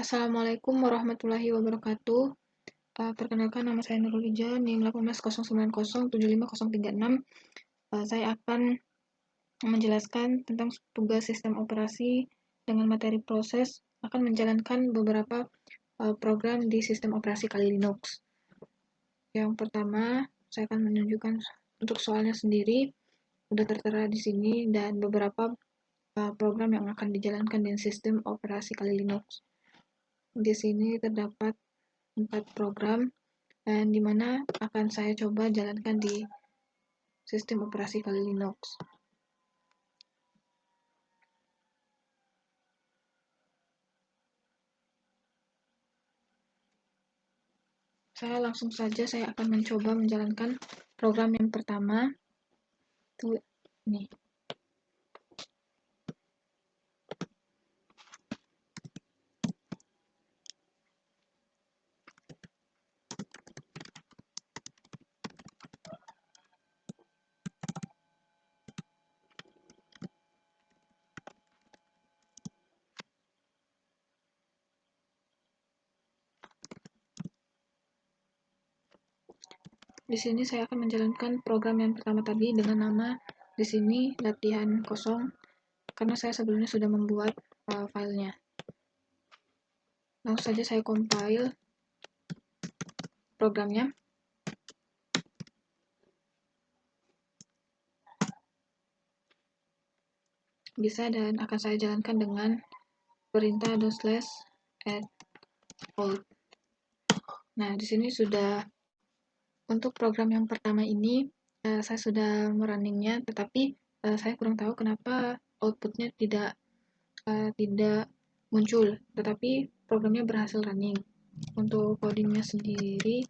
Assalamualaikum warahmatullahi wabarakatuh. Perkenalkan nama saya Nurul Ija, NIM 180907536. Saya akan menjelaskan tentang tugas sistem operasi dengan materi proses, akan menjalankan beberapa program di sistem operasi Kali Linux. Yang pertama, saya akan menunjukkan untuk soalnya sendiri, sudah tertera di sini, dan beberapa program yang akan dijalankan dengan sistem operasi Kali Linux. Di sini terdapat 4 program dan dimana akan saya coba jalankan di sistem operasi Kali Linux. Langsung saja saya akan mencoba menjalankan program yang pertama. Tuh, ini. Di sini saya akan menjalankan program yang pertama tadi dengan nama di sini latihan kosong karena saya sebelumnya sudah membuat filenya. Langsung saja saya compile programnya. Bisa dan akan saya jalankan dengan perintah /add old. Nah, di sini sudah untuk program yang pertama ini saya sudah merunningnya, tetapi saya kurang tahu kenapa outputnya tidak muncul, tetapi programnya berhasil running. Untuk codingnya sendiri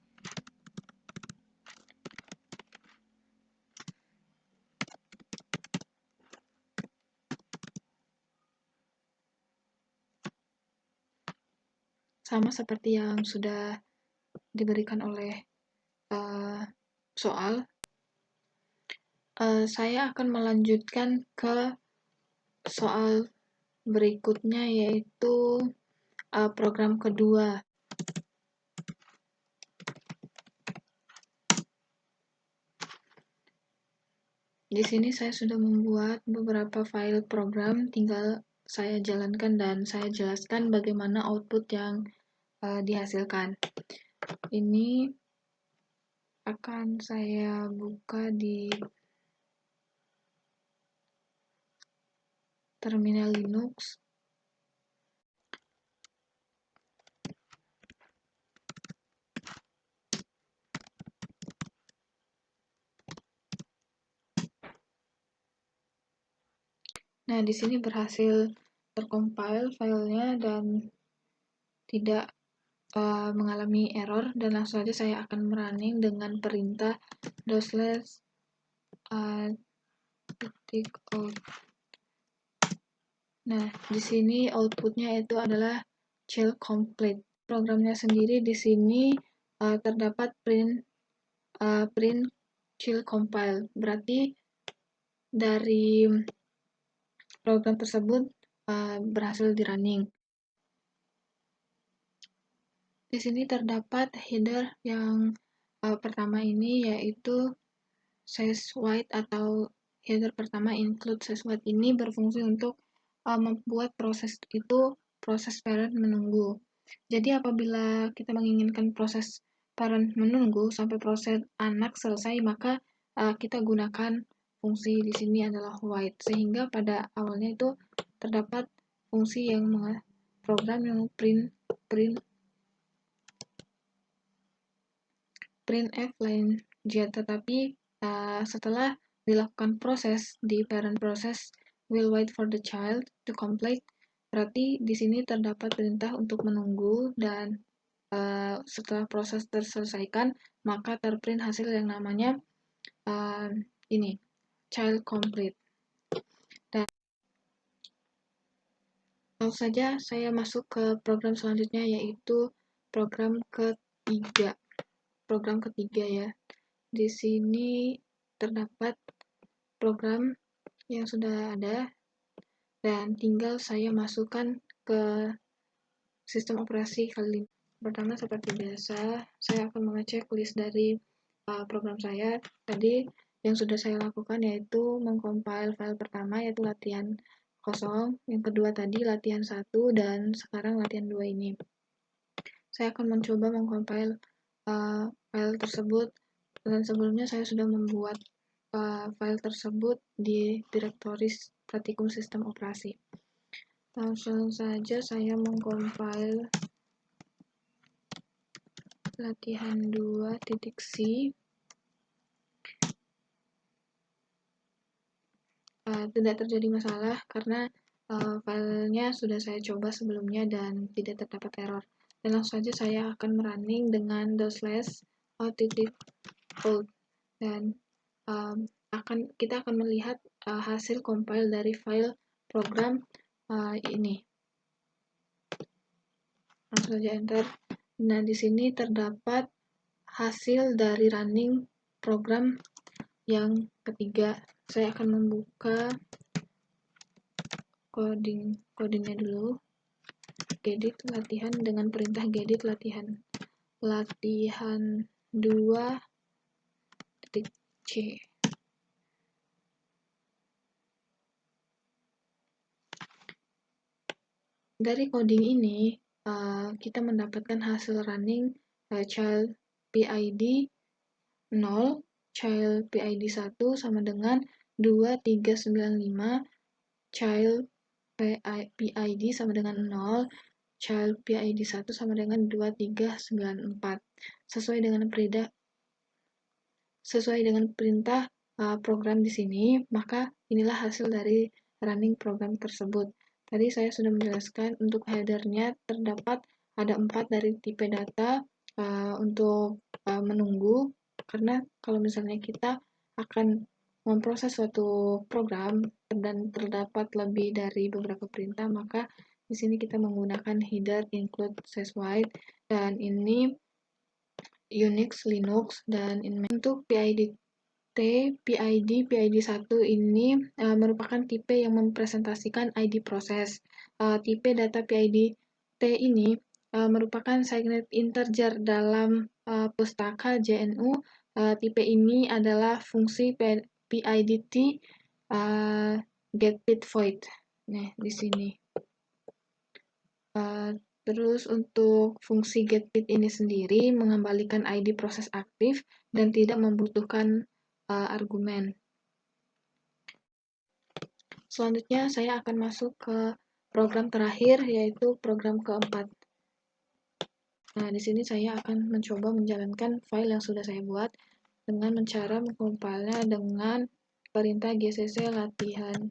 sama seperti yang sudah diberikan oleh soal. Saya akan melanjutkan ke soal berikutnya, yaitu program kedua. Di sini saya sudah membuat beberapa file program, tinggal saya jalankan dan saya jelaskan bagaimana output yang dihasilkan. Ini akan saya buka di terminal Linux. Nah, di sini berhasil tercompile filenya dan tidak mengalami error, dan langsung saja saya akan merunning dengan perintah /out. Nah, di sini outputnya itu adalah child complete. Programnya sendiri di sini terdapat print child compile. Berarti dari program tersebut berhasil di running. Di sini terdapat header yang pertama ini, yaitu syswide atau header pertama include syswide ini berfungsi untuk membuat proses parent menunggu. Jadi apabila kita menginginkan proses parent menunggu sampai proses anak selesai, maka kita gunakan fungsi di sini adalah wait, sehingga pada awalnya itu terdapat fungsi yang program yang printf line j, tetapi setelah dilakukan proses di parent process will wait for the child to complete, berarti di sini terdapat perintah untuk menunggu, dan setelah proses terselesaikan maka terprint hasil yang namanya ini child complete. Dan langsung saja saya masuk ke program selanjutnya, yaitu program ketiga ya. Di sini terdapat program yang sudah ada dan tinggal saya masukkan ke sistem operasi kali ini. Pertama, seperti biasa, saya akan mengecek list dari program saya. Tadi yang sudah saya lakukan yaitu mengcompile file pertama, yaitu latihan kosong, yang kedua tadi latihan 1, dan sekarang latihan 2 ini. Saya akan mencoba mengcompile file tersebut, dan sebelumnya saya sudah membuat file tersebut di direktori praktikum sistem operasi. Langsung saja saya mengcompile latihan 2.c. Tidak terjadi masalah karena filenya sudah saya coba sebelumnya dan tidak terdapat error. Dan langsung saja saya akan merunning dengan .out dan kita akan melihat hasil compile dari file program ini. Langsung saja enter. Nah, di sini terdapat hasil dari running program yang ketiga. Saya akan membuka codingnya dulu. Gedit latihan dengan perintah gedit latihan 2.c. Dari coding ini kita mendapatkan hasil running child PID 0, child PID 1 sama dengan 2395, child PID sama dengan 0, child PID 1 sama dengan 2394. Sesuai dengan perintah program di sini, maka inilah hasil dari running program tersebut. Tadi saya sudah menjelaskan untuk headernya terdapat ada 4 dari tipe data untuk menunggu, karena kalau misalnya kita akan memproses suatu program dan terdapat lebih dari beberapa perintah, maka di sini kita menggunakan header include syswide, dan ini Unix, Linux, dan untuk PID 1 ini merupakan tipe yang mempresentasikan ID proses. Tipe data PID T ini merupakan signed integer dalam pustaka JNU. Tipe ini adalah fungsi PIDT getBit void. Nah, di sini. Terus untuk fungsi getBit ini sendiri mengembalikan ID proses aktif dan tidak membutuhkan argumen. Selanjutnya saya akan masuk ke program terakhir, yaitu program keempat. Nah, di sini saya akan mencoba menjalankan file yang sudah saya buat dengan cara mengcompile-nya dengan perintah gcc latihan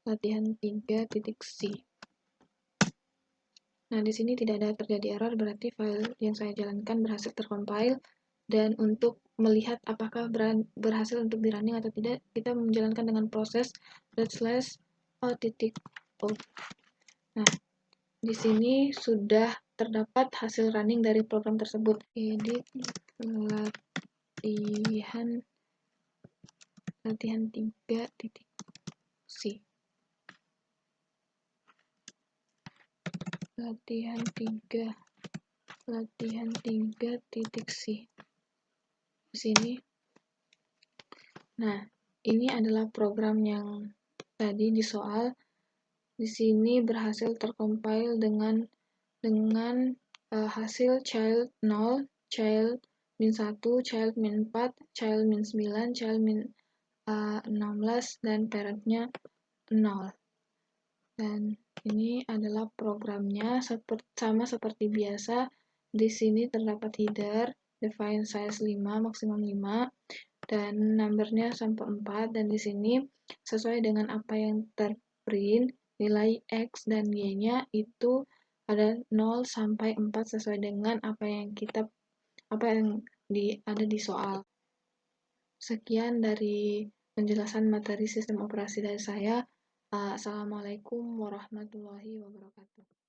3.c. Nah, di sini tidak ada terjadi error, berarti file yang saya jalankan berhasil tercompile. Dan untuk melihat apakah berhasil untuk di-running atau tidak, kita menjalankan dengan proses /o.out. Nah, di sini sudah terdapat hasil running dari program tersebut. Edit latihan 3.c. Latihan 3.c. Di sini. Nah, ini adalah program yang tadi di soal. Di sini berhasil tercompile dengan hasil child 0, child min 1, child min 4, child min 9, child min 16, dan parentnya 0. Dan ini adalah programnya sama seperti biasa. Di sini terdapat header, define size 5, maksimum 5, dan numbernya sampai 4, dan di sini sesuai dengan apa yang terprint, nilai X dan Y-nya itu ada 0 sampai 4 sesuai dengan apa yang ada di soal. Sekian dari penjelasan materi sistem operasi dari saya. Assalamualaikum warahmatullahi wabarakatuh.